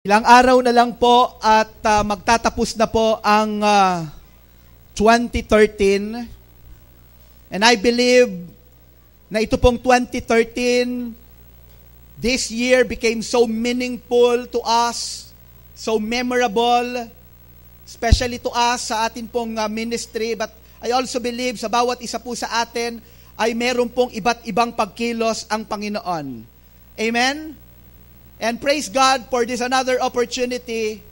Ilang araw na lang po at magtatapos na po ang 2013. And I believe na ito pong 2013, this year became so meaningful to us, so memorable, especially to us sa atin pong ministry. But I also believe sa bawat isa po sa atin ay meron pong iba't ibang pagkilos ang Panginoon. Amen? And praise God for this another opportunity.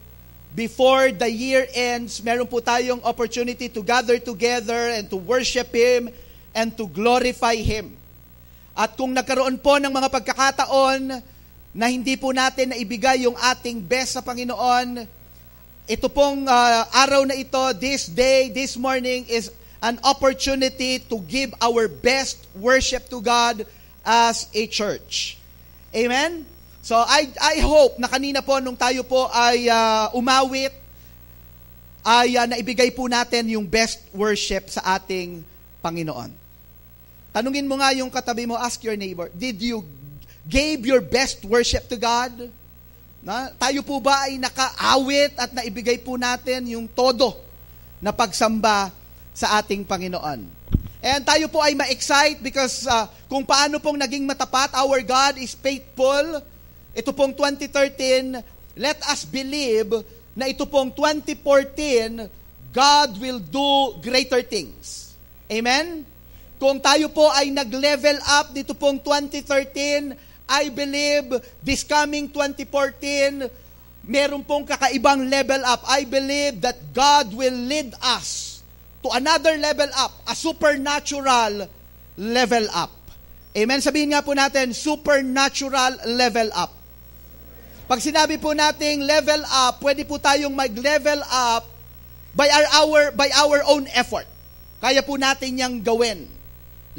Before the year ends, meron po tayong opportunity to gather together and to worship Him and to glorify Him. At kung nagkaroon po ng mga pagkakataon na hindi po natin naibigay yung ating best sa Panginoon, ito pong araw na ito, this day, this morning is an opportunity to give our best worship to God as a church. Amen? So I hope na kanina po nung tayo po ay umawit, ay naibigay po natin yung best worship sa ating Panginoon. Tanungin mo nga yung katabi mo, ask your neighbor, did you give your best worship to God? Tayo po ba ay nakaawit at naibigay po natin yung todo na pagsamba sa ating Panginoon? And tayo po ay ma-excite because kung paano pong naging matapat, our God is faithful. Ito pong 2013, let us believe na ito pong 2014, God will do greater things. Amen? Kung tayo po ay nag-level up dito pong 2013, I believe this coming 2014, meron pong kakaibang level up. I believe that God will lead us to another level up, a supernatural level up. Amen? Sabihin nga po natin, supernatural level up. Pag sinabi po nating level up, pwede po tayong mag-level up by our own effort. Kaya po natin yang gawin.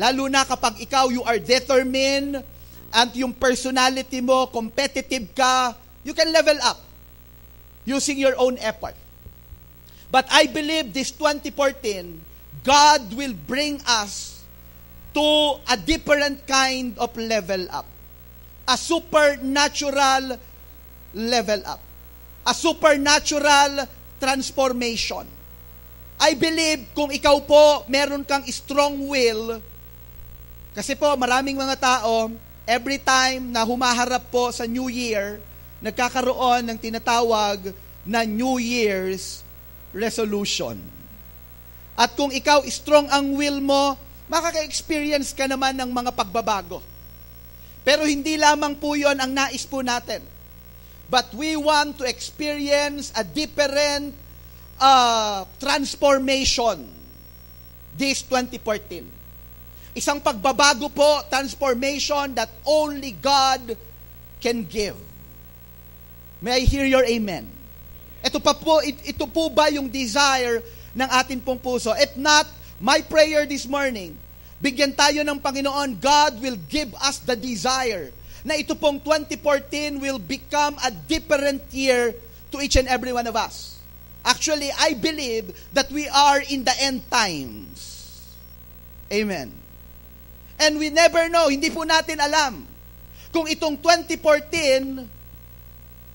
Lalo na kapag ikaw, you are determined, and yung personality mo, competitive ka, you can level up using your own effort. But I believe this 2014, God will bring us to a different kind of level up. A supernatural level up. A supernatural transformation. I believe kung ikaw po meron kang strong will, kasi po maraming mga tao, every time na humaharap po sa New Year, nagkakaroon ng tinatawag na New Year's resolution. At kung ikaw strong ang will mo, makaka-experience ka naman ng mga pagbabago. Pero hindi lamang po yon ang nais po natin. But we want to experience a different transformation this 2014. Isang pagbabago po, transformation that only God can give. May I hear your amen? Ito po ba yung desire ng atin pong puso? If not, my prayer this morning, bigyan tayo ng Panginoon, God will give us the desire na ito pong 2014 will become a different year to each and every one of us. Actually, I believe that we are in the end times. Amen. And we never know, hindi po natin alam kung itong 2014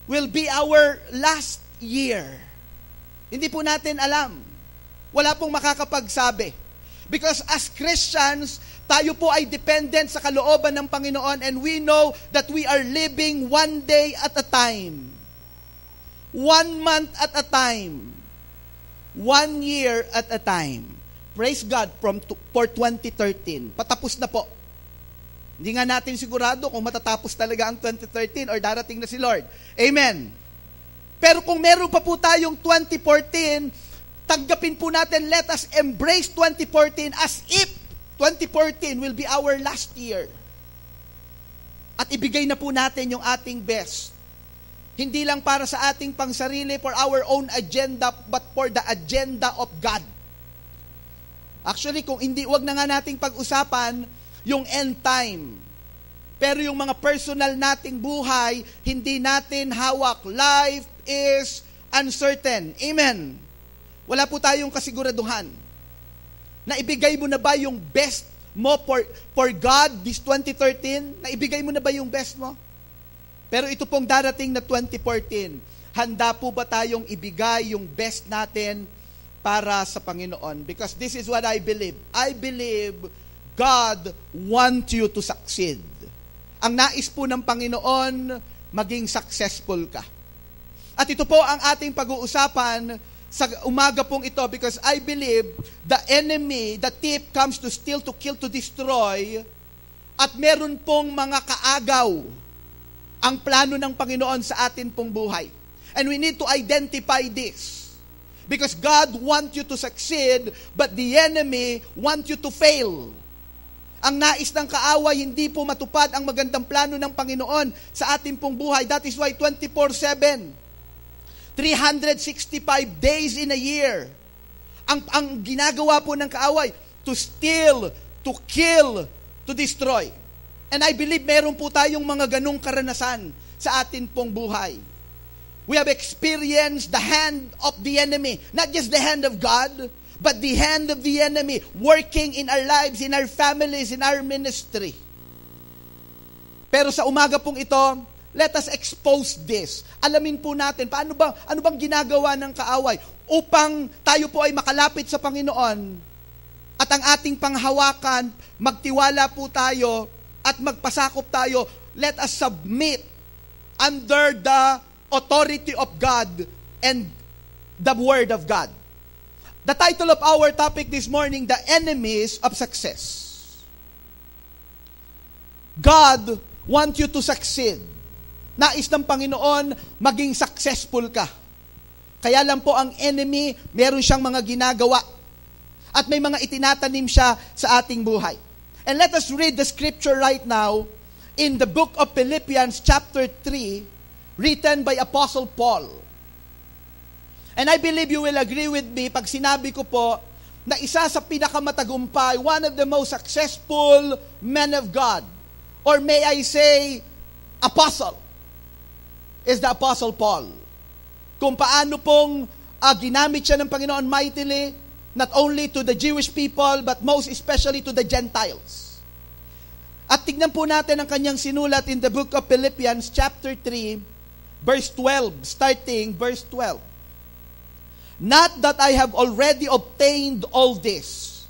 will be our last year. Hindi po natin alam. Wala pong makakapagsabi. Because as Christians, tayo po ay dependent sa kalooban ng Panginoon, and we know that we are living one day at a time. 1 month at a time. 1 year at a time. Praise God for 2013. Patapos na po. Hindi nga natin sigurado kung matatapos talaga ang 2013 or darating na si Lord. Amen. Pero kung meron pa po tayong 2014, tanggapin po natin, let us embrace 2014 as if 2014 will be our last year. At ibigay na po natin yung ating best. Hindi lang para sa ating pangsarili, for our own agenda, but for the agenda of God. Actually, kung hindi, wag na nga nating pag-usapan yung end time. Pero yung mga personal nating buhay, hindi natin hawak. Life is uncertain. Amen. Wala po tayong kasiguraduhan. Naibigay mo na ba yung best mo for God this 2013? Naibigay mo na ba yung best mo? Pero ito pong darating na 2014, handa po ba tayong ibigay yung best natin para sa Panginoon? Because this is what I believe. I believe God wants you to succeed. Ang nais po ng Panginoon, maging successful ka. At ito po ang ating pag-uusapan sa umaga pong ito, because I believe the enemy, the thief, comes to steal, to kill, to destroy, at meron pong mga kaagaw ang plano ng Panginoon sa atin pong buhay. And we need to identify this. Because God wants you to succeed, but the enemy wants you to fail. Ang nais ng kaaway, hindi po matupad ang magandang plano ng Panginoon sa ating pong buhay. That is why 24/7, 365 days in a year, ang ginagawa po ng kaaway, to steal, to kill, to destroy. And I believe meron po tayong mga ganong karanasan sa atin pong buhay. We have experienced the hand of the enemy, not just the hand of God, but the hand of the enemy working in our lives, in our families, in our ministry. Pero sa umaga pong ito, let us expose this. Alamin po natin, ano bang ginagawa ng kaaway upang tayo po ay makalapit sa Panginoon at ang ating panghawakan, magtiwala po tayo at magpasakop tayo. Let us submit under the authority of God and the Word of God. The title of our topic this morning, The Enemies of Success. God wants you to succeed. Nais ng Panginoon, maging successful ka. Kaya lang po ang enemy, meron siyang mga ginagawa. At may mga itinatanim siya sa ating buhay. And let us read the scripture right now in the book of Philippians chapter 3, written by Apostle Paul. And I believe you will agree with me pag sinabi ko po na isa sa pinakamatagumpay, one of the most successful men of God, or may I say, apostle, is the Apostle Paul. Kung paano pong ginamit siya ng Panginoon mightily, not only to the Jewish people, but most especially to the Gentiles. At tignan po natin ang kanyang sinulat in the book of Philippians chapter 3, verse 12, starting verse 12. Not that I have already obtained all this,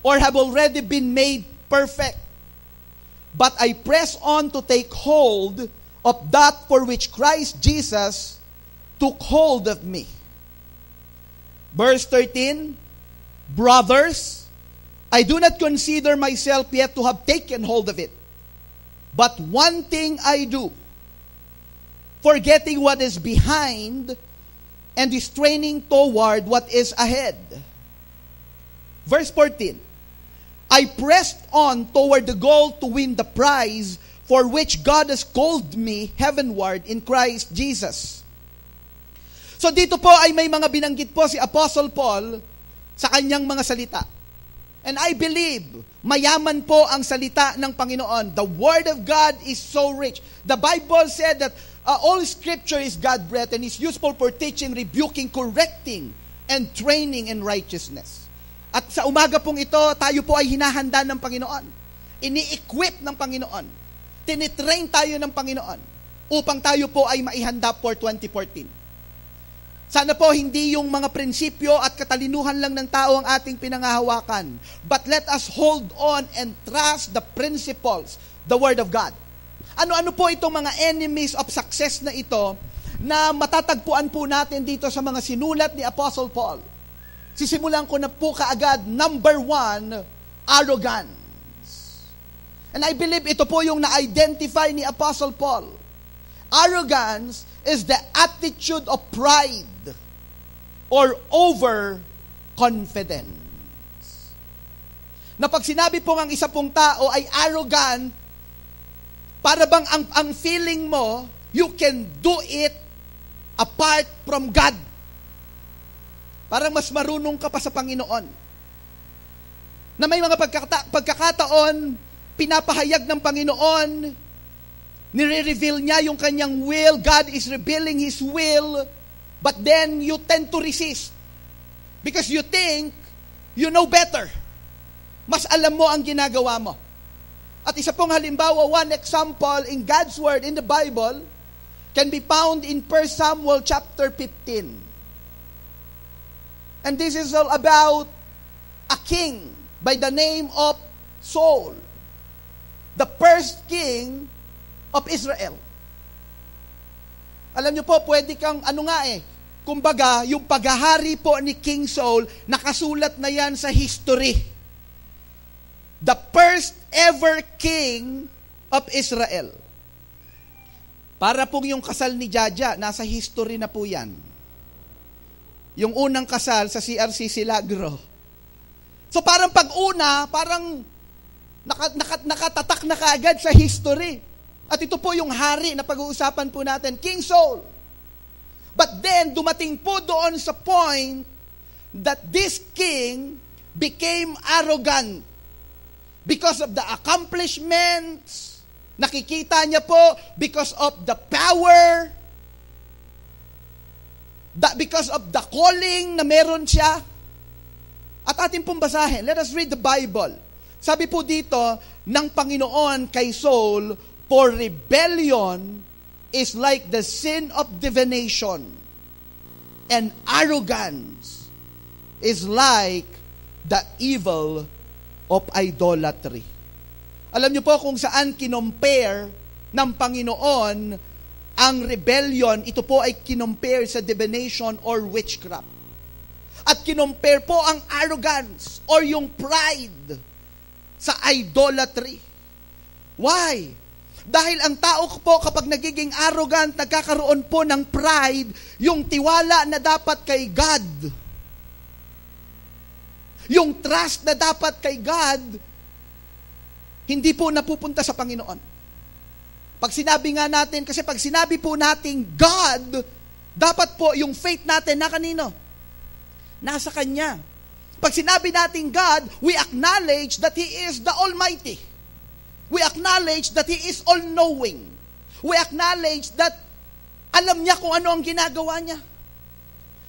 or have already been made perfect, but I press on to take hold of that for which Christ Jesus took hold of me. Verse 13, brothers, I do not consider myself yet to have taken hold of it, but one thing I do, forgetting what is behind, and is straining toward what is ahead. Verse 14, I pressed on toward the goal to win the prize for which God has called me heavenward in Christ Jesus. So dito po ay may mga binanggit po si Apostle Paul sa kanyang mga salita. And I believe, mayaman po ang salita ng Panginoon. The Word of God is so rich. The Bible said that all Scripture is God-breathed and is useful for teaching, rebuking, correcting, and training in righteousness. At sa umaga pong ito, tayo po ay hinahanda ng Panginoon. Ini-equip ng Panginoon. Tinitrain tayo ng Panginoon upang tayo po ay maihanda for 2014. Sana po hindi yung mga prinsipyo at katalinuhan lang ng tao ang ating pinangahawakan. But let us hold on and trust the principles, the Word of God. Ano-ano po itong mga enemies of success na ito na matatagpuan po natin dito sa mga sinulat ni Apostle Paul? Sisimulan ko na po kaagad, number 1, arrogance. And I believe ito po yung na-identify ni Apostle Paul. Arrogance is the attitude of pride or overconfidence. Na pag sinabi pong ang isa pong tao ay arrogant, para bang ang feeling mo, you can do it apart from God. Parang mas marunong ka pa sa Panginoon. Na may mga pagkakataon, pinapahayag ng Panginoon, nire-reveal niya yung kanyang will, God is revealing His will, but then you tend to resist. Because you think, you know better. Mas alam mo ang ginagawa mo. At isa pong halimbawa, one example in God's Word, in the Bible, can be found in 1 Samuel chapter 15. And this is all about a king by the name of Saul, the first king of Israel. Alam niyo po, pwede kang kumbaga, yung paghahari po ni King Saul, nakasulat na yan sa history. The first ever king of Israel. Para pong yung kasal ni Jaja, nasa history na po yan. Yung unang kasal sa CRC Silagro. So parang pag-una, parang nakatatak na kaagad sa history. At ito po yung hari na pag-uusapan po natin, King Saul. But then, dumating po doon sa point that this king became arrogant because of the accomplishments. Nakikita niya po because of the power, because of the calling na meron siya. At atin pong basahin. Let us read the Bible. Sabi po dito ng Panginoon kay Saul, for rebellion is like the sin of divination, and arrogance is like the evil of idolatry. Alam niyo po kung saan kinompare ng Panginoon ang rebellion, ito po ay kinompare sa divination or witchcraft. At kinompare po ang arrogance or yung pride sa idolatry. Why? Dahil ang tao po kapag nagiging arrogant, nagkakaroon po ng pride, yung tiwala na dapat kay God, yung trust na dapat kay God, hindi po napupunta sa Panginoon. Pag sinabi nga natin, kasi pag sinabi po natin God, dapat po yung faith natin na kanino? Nasa Kanya. Pag sinabi natin God, we acknowledge that He is the Almighty. We acknowledge that He is all-knowing. We acknowledge that alam niya kung ano ang ginagawa niya.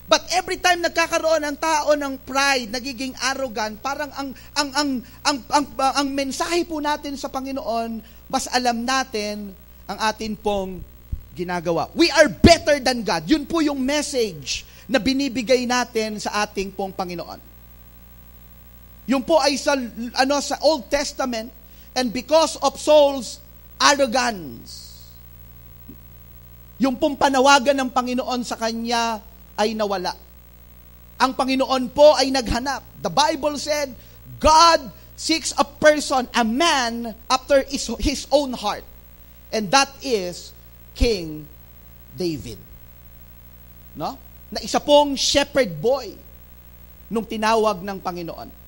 But every time nagkakaroon ang tao ng pride, nagiging arrogant, parang ang mensahe po natin sa Panginoon, mas alam natin ang atin pong ginagawa. We are better than God. Yun po yung message na binibigay natin sa ating pong Panginoon. Yun po ay sa Old Testament. And because of Saul's arrogance, yung pong panawagan ng Panginoon sa kanya ay nawala. Ang Panginoon po ay naghanap. The Bible said, God seeks a person, a man, after his own heart. And that is King David. No? Na isa pong shepherd boy nung tinawag ng Panginoon.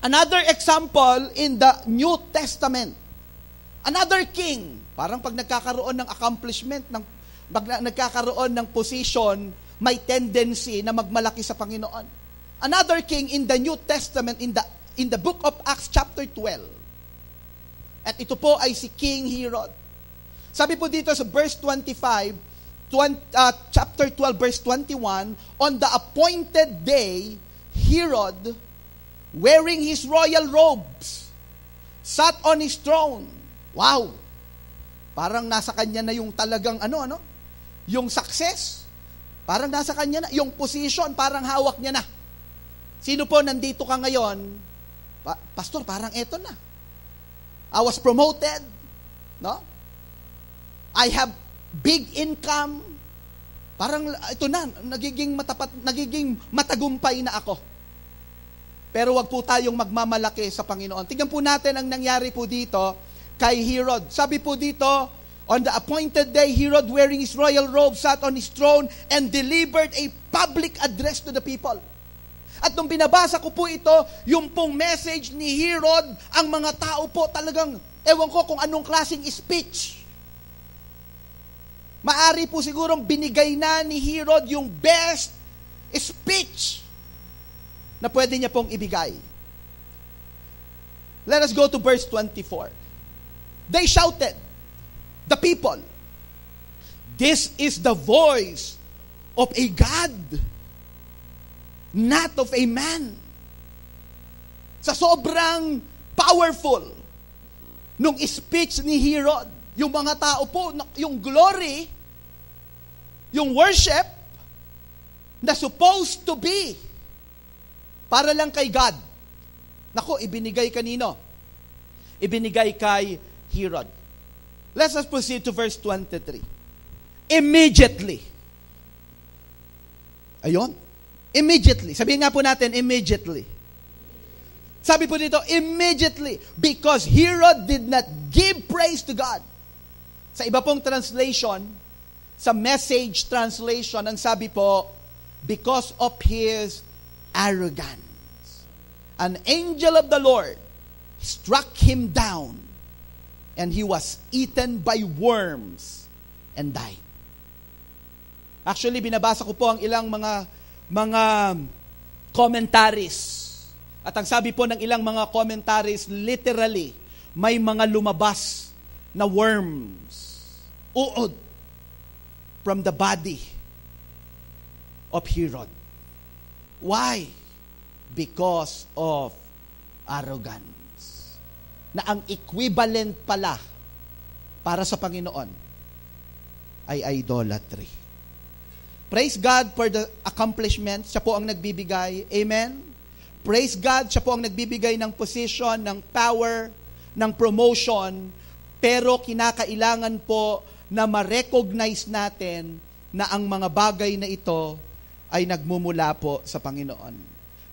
Another example in the New Testament. Another king. Parang pag nagkakaroon ng accomplishment, pag nagkakaroon ng position, may tendency na magmalaki sa Panginoon. Another king in the New Testament, in the book of Acts chapter 12. At ito po ay si King Herod. Sabi po dito sa verse 25, chapter 12, verse 21, on the appointed day, Herod, wearing his royal robes, sat on his throne. Wow! Parang nasa kanya na yung talagang yung success. Parang nasa kanya na. Yung position, parang hawak niya na. Sino po nandito ka ngayon? Pastor, parang eto na. I was promoted. No? I have big income. Parang ito na, nagiging matagumpay na ako. Pero wag po tayong magmamalaki sa Panginoon. Tingnan po natin ang nangyari po dito kay Herod. Sabi po dito, on the appointed day, Herod wearing his royal robe sat on his throne and delivered a public address to the people. At nung binabasa ko po ito, yung pong message ni Herod, ang mga tao po talagang, ewan ko kung anong klaseng speech. Maari po sigurong binigay na ni Herod yung best speech na pwede niya pong ibigay. Let us go to verse 24. They shouted, the people, this is the voice of a God, not of a man. Sa sobrang powerful, nung speech ni Herod, yung mga tao po, yung glory, yung worship, na supposed to be para lang kay God. Naku, ibinigay kanino? Ibinigay kay Herod. Let us proceed to verse 23. Immediately. Ayun. Immediately. Sabihin nga po natin, immediately. Sabi po dito, immediately. Because Herod did not give praise to God. Sa iba pong translation, sa Message translation, ang sabi po, because of his arrogance. An angel of the Lord struck him down, and he was eaten by worms and died. Actually, binabasa ko po ang ilang mga commentaries. At ang sabi po ng ilang mga commentaries, literally, may mga lumabas na worms, uod, from the body of Herod. Why? Because of arrogance. Na ang equivalent pala para sa Panginoon ay idolatry. Praise God for the accomplishment. Siya po ang nagbibigay. Amen? Praise God. Siya po ang nagbibigay ng position, ng power, ng promotion. Pero kinakailangan po na ma-recognize natin na ang mga bagay na ito ay nagmumula po sa Panginoon.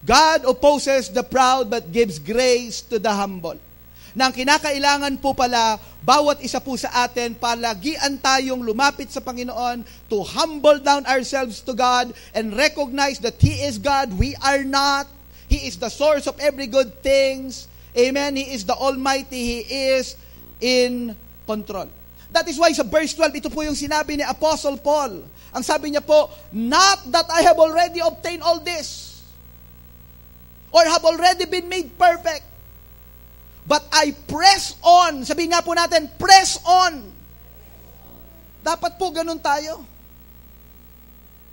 God opposes the proud but gives grace to the humble. Na ang kinakailangan po pala, bawat isa po sa atin, palagian tayong lumapit sa Panginoon to humble down ourselves to God and recognize that He is God, we are not. He is the source of every good things. Amen? He is the Almighty. He is in control. That is why sa verse 12, ito po yung sinabi ni Apostle Paul. Ang sabi niya po, not that I have already obtained all this or have already been made perfect, but I press on. Sabihin nga po natin, press on. Dapat po ganun tayo.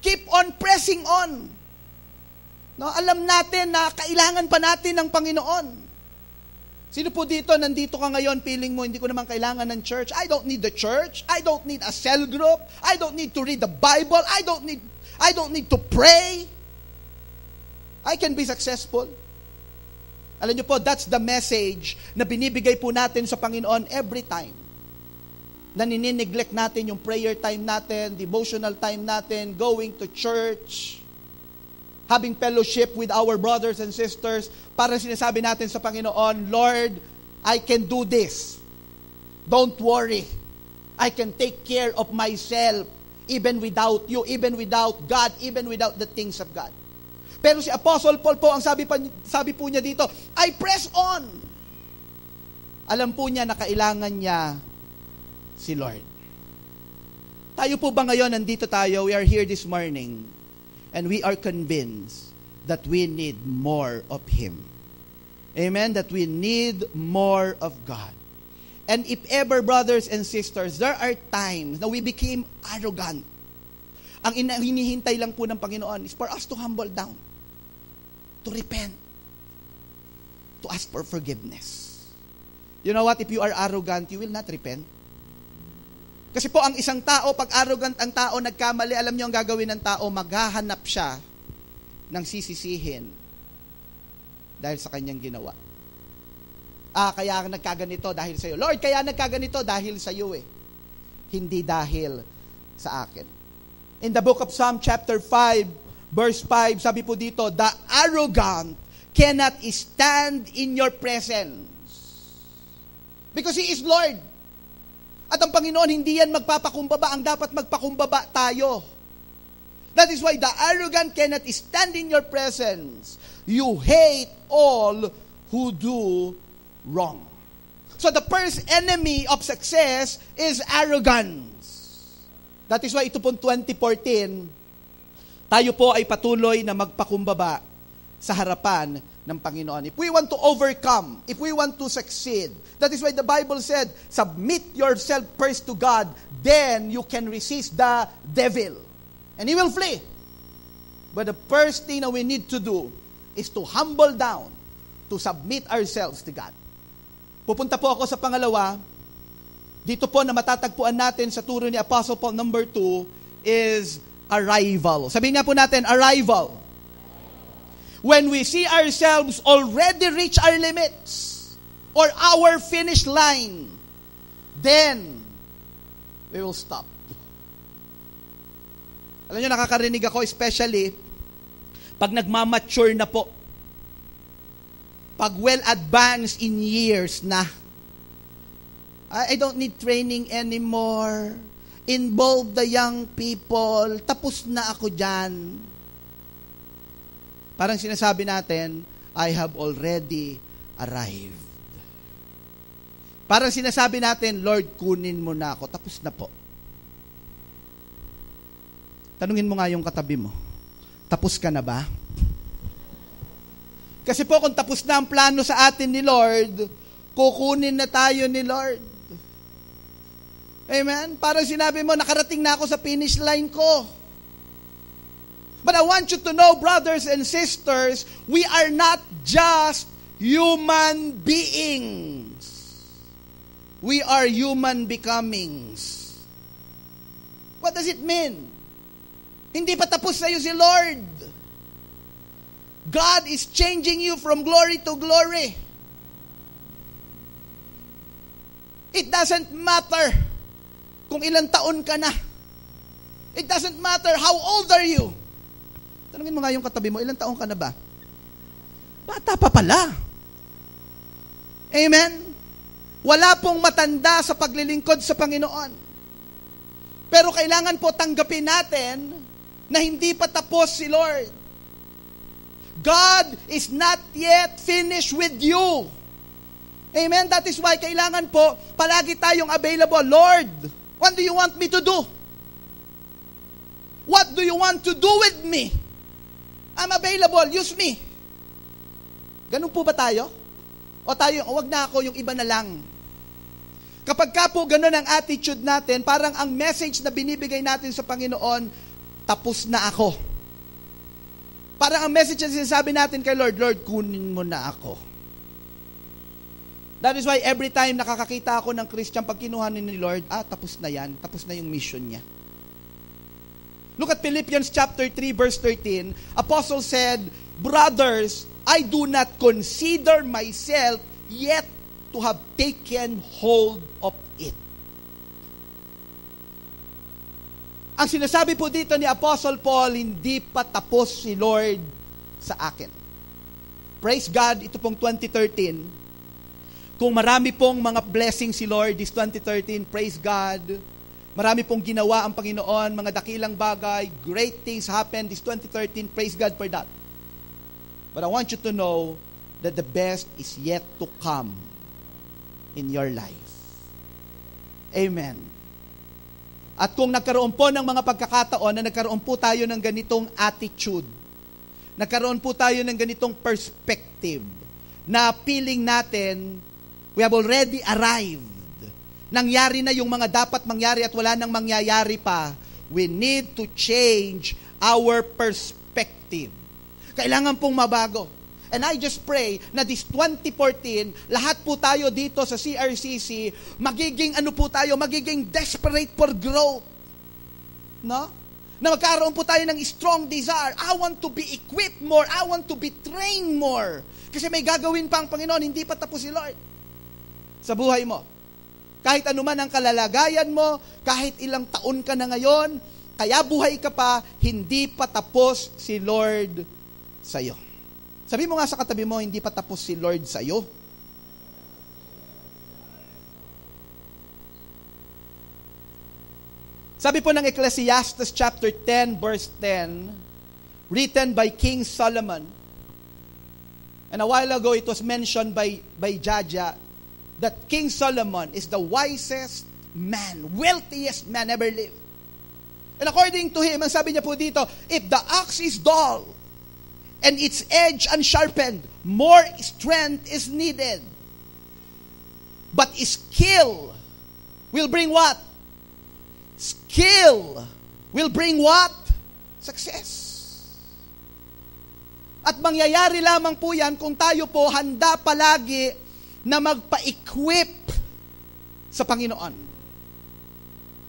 Keep on pressing on. No, alam natin na kailangan pa natin ng Panginoon. Sino po dito, nandito ka ngayon, feeling mo, hindi ko naman kailangan ng church. I don't need the church. I don't need a cell group. I don't need to read the Bible. I don't need to pray. I can be successful. Alam niyo po, that's the message na binibigay po natin sa Panginoon every time. Na ninineglect natin yung prayer time natin, devotional time natin, going to church, having fellowship with our brothers and sisters, para sinasabi natin sa Panginoon, Lord, I can do this. Don't worry. I can take care of myself, even without you, even without God, even without the things of God. Pero si Apostle Paul po, ang sabi po niya dito, I press on. Alam po niya na kailangan niya si Lord. Tayo po ba ngayon, nandito tayo, we are here this morning, and we are convinced that we need more of Him. Amen? That we need more of God. And if ever, brothers and sisters, there are times na we became arrogant. Ang hinihintay lang po ng Panginoon is for us to humble down, to repent, to ask for forgiveness. You know what? If you are arrogant, you will not repent. Kasi po, ang isang tao, pag arrogant ang tao, nagkamali, alam niyo ang gagawin ng tao, maghahanap siya ng sisisihin dahil sa kanyang ginawa. Kaya nagkaganito dahil sa iyo. Lord, kaya nagkaganito dahil sa iyo eh. Hindi dahil sa akin. In the book of Psalm chapter 5, verse 5, sabi po dito, the arrogant cannot stand in your presence. Because He is Lord. At ang Panginoon, hindi yan magpapakumbaba. Ang dapat magpakumbaba tayo. That is why the arrogant cannot stand in your presence. You hate all who do wrong. So the first enemy of success is arrogance. That is why ito pong 2014, tayo po ay patuloy na magpakumbaba sa harapan ng Panginoon. If we want to overcome, if we want to succeed, that is why the Bible said, submit yourself first to God, then you can resist the devil. And he will flee. But the first thing that we need to do is to humble down, to submit ourselves to God. Pupunta po ako sa pangalawa. Dito po na matatagpuan natin sa turo ni Apostle Paul, number 2, is arrival. Sabihin nga po natin, arrival. When we see ourselves already reach our limits or our finish line, then we will stop. Alam nyo, nakakarinig ako, especially pag nagmamature na po. Pag well advanced in years na. I don't need training anymore. Involve the young people. Tapos na ako dyan. Parang sinasabi natin, I have already arrived. Parang sinasabi natin, Lord, kunin mo na ako. Tapos na po. Tanungin mo nga yung katabi mo. Tapos ka na ba? Kasi po kung tapos na ang plano sa atin ni Lord, kukunin na tayo ni Lord. Amen? Parang sinabi mo, nakarating na ako sa finish line ko. But I want you to know, brothers and sisters, we are not just human beings. We are human becomings. What does it mean? Hindi pa tapos sa'yo si Lord. God is changing you from glory to glory. It doesn't matter kung ilang taon ka na. It doesn't matter how old are you. Tanungin mo nga yung katabi mo, ilang taon ka na ba? Bata pa pala. Amen? Wala pong matanda sa paglilingkod sa Panginoon. Pero kailangan po tanggapin natin na hindi pa tapos si Lord. God is not yet finished with you. Amen? That is why kailangan po palagi tayong available. Lord, what do you want me to do? What do you want to do with me? I'm available. Use me. Ganun po ba tayo? O tayo, wag na ako, yung iba na lang. Kapag ka po ganun ang attitude natin, parang ang message na binibigay natin sa Panginoon, tapos na ako. Parang ang message na sinasabi natin kay Lord, Lord, kunin mo na ako. That is why every time nakakakita ako ng Christian, pag kinuha ni Lord, tapos na yan, tapos na yung mission niya. Look at Philippians chapter 3, verse 13. Apostle said, brothers, I do not consider myself yet to have taken hold of it. Ang sinasabi po dito ni Apostle Paul, hindi pa tapos si Lord sa akin. Praise God, ito pong 2013. Kung marami pong mga blessings si Lord this 2013, praise God. Marami pong ginawa ang Panginoon, mga dakilang bagay, great things happened this 2013, praise God for that. But I want you to know that the best is yet to come in your life. Amen. At kung nagkaroon po ng mga pagkakataon na nagkaroon po tayo ng ganitong attitude, nagkaroon po tayo ng ganitong perspective, na feeling natin, we have already arrived. Nangyari na yung mga dapat mangyari at wala nang mangyayari pa. We need to change our perspective. Kailangan pong mabago. And I just pray na this 2014, lahat po tayo dito sa CRCC, magiging magiging desperate for growth. No? Na magkaroon po tayo ng strong desire. I want to be equipped more. I want to be trained more. Kasi may gagawin pa ang Panginoon, hindi pa tapos si Lord. Sa buhay mo. Kahit anuman ang kalalagayan mo, kahit ilang taon ka na ngayon, kaya buhay ka pa, hindi pa tapos si Lord sa'yo. Sabi mo nga sa katabi mo, hindi pa tapos si Lord sa'yo. Sabi po ng Ecclesiastes chapter 10, verse 10, written by King Solomon. And a while ago, it was mentioned by Jaja that King Solomon is the wisest man, wealthiest man ever lived. And according to him, ang sabi niya po dito, if the ox is dull, and its edge unsharpened, more strength is needed. But skill will bring what? Skill will bring what? Success. At mangyayari lamang po yan kung tayo po handa palagi na magpa-equip sa Panginoon.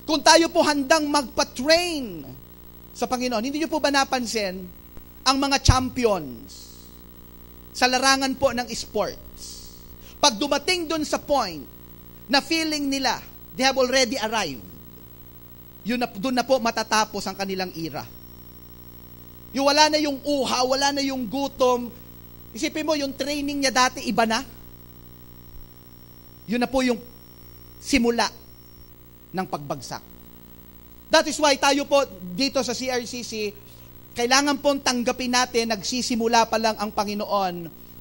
Kung tayo po handang magpa-train sa Panginoon, hindi niyo po ba napansin ang mga champions sa larangan po ng sports? Pag dumating dun sa point na feeling nila, they have already arrived, dun na po matatapos ang kanilang era. Yung wala na yung uha, wala na yung gutom. Isipin mo, yung training niya dati, iba na. Yun na po yung simula ng pagbagsak. That is why tayo po dito sa CRCC, kailangan pong tanggapin natin, nagsisimula pa lang ang Panginoon.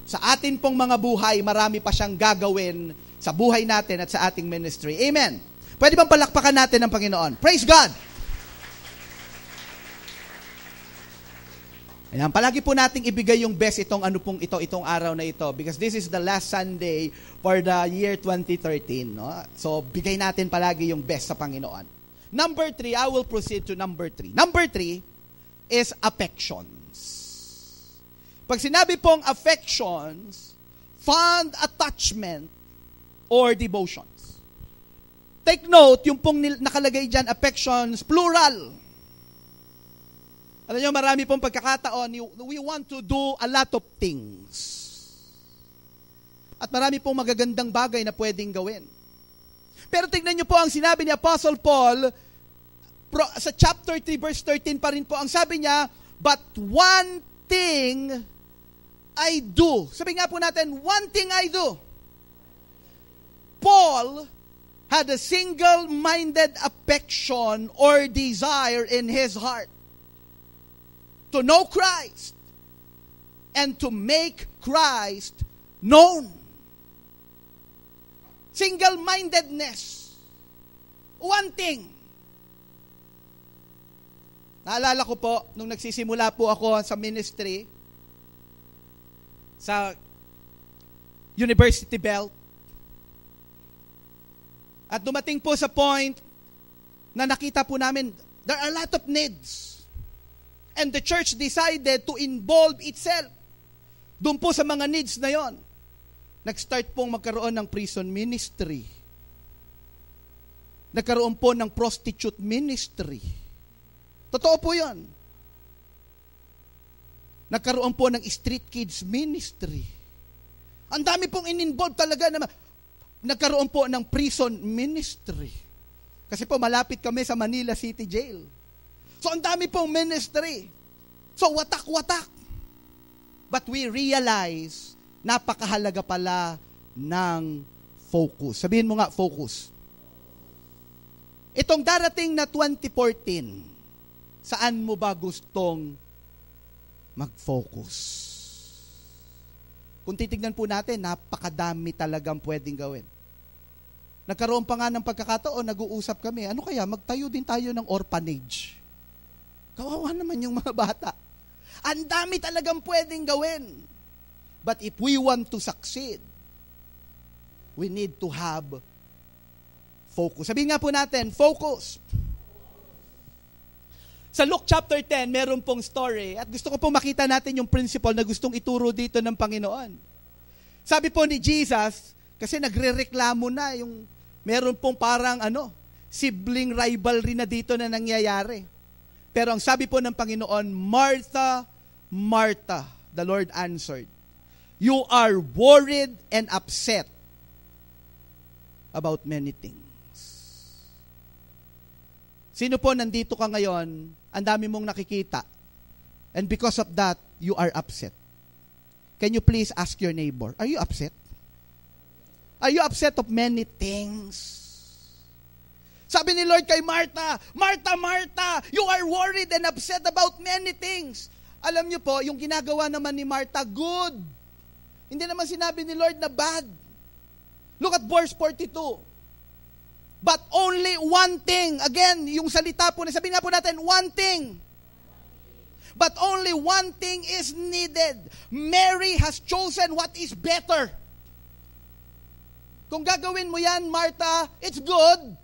Sa atin pong mga buhay, marami pa siyang gagawin sa buhay natin at sa ating ministry. Amen. Pwede bang palakpakan natin ang Panginoon? Praise God! Ayan, palagi po nating ibigay yung best itong araw na ito, because this is the last Sunday for the year 2013. No? So, bigay natin palagi yung best sa Panginoon. Number 3, I will proceed to number 3. Number 3 is affections. Pag sinabi pong affections, fond attachment or devotions. Take note, yung pong nakalagay dyan, affections, plural. Alam nyo, marami pong pagkakataon, we want to do a lot of things. At marami pong magagandang bagay na pwedeng gawin. Pero tingnan nyo po ang sinabi ni Apostle Paul, sa chapter 3, verse 13 pa rin po, ang sabi niya, but one thing I do. Sabi nga po natin, one thing I do. Paul had a single-minded affection or desire in his heart to know Christ and to make Christ known. Single-mindedness. One thing. Naalala ko po, nung nagsisimula po ako sa ministry, sa University Belt, at dumating po sa point na nakita po namin, there are a lot of needs. And the church decided to involve itself doon po sa mga needs na yon. Nag-start pong magkaroon ng prison ministry. Nagkaroon po ng prostitute ministry. Totoo po yon. Nagkaroon po ng street kids ministry. Ang dami pong in-involve talaga na nagkaroon po ng prison ministry. Kasi po malapit kami sa Manila City Jail. So, ang dami pong ministry. So, watak-watak. But we realize, napakahalaga pala ng focus. Sabihin mo nga, focus. Itong darating na 2014, saan mo ba gustong mag-focus? Kung titignan po natin, napakadami talagang pwedeng gawin. Nagkaroon pa nga ng pagkakataon, nag-uusap kami, ano kaya, magtayo din tayo ng orphanage. Kawawa naman yung mga bata. Ang dami talagang pwedeng gawin. But if we want to succeed, we need to have focus. Sabihin nga po natin, focus. Sa Luke chapter 10, meron pong story. At gusto ko pong makita natin yung principle na gustong ituro dito ng Panginoon. Sabi po ni Jesus, kasi nagre-reklamo na yung meron pong parang sibling rivalry na dito na nangyayari. Pero ang sabi po ng Panginoon, Martha, Martha, the Lord answered, you are worried and upset about many things. Sino po nandito ka ngayon, ang dami mong nakikita, and because of that, you are upset. Can you please ask your neighbor, are you upset? Are you upset of many things? Sabi ni Lord kay Martha, Martha, Martha, you are worried and upset about many things. Alam niyo po, yung ginagawa naman ni Martha, good. Hindi naman sinabi ni Lord na bad. Look at verse 42. But only one thing. Again, yung salita po, sabi nga po natin, one thing. But only one thing is needed. Mary has chosen what is better. Kung gagawin mo yan, Martha, it's good.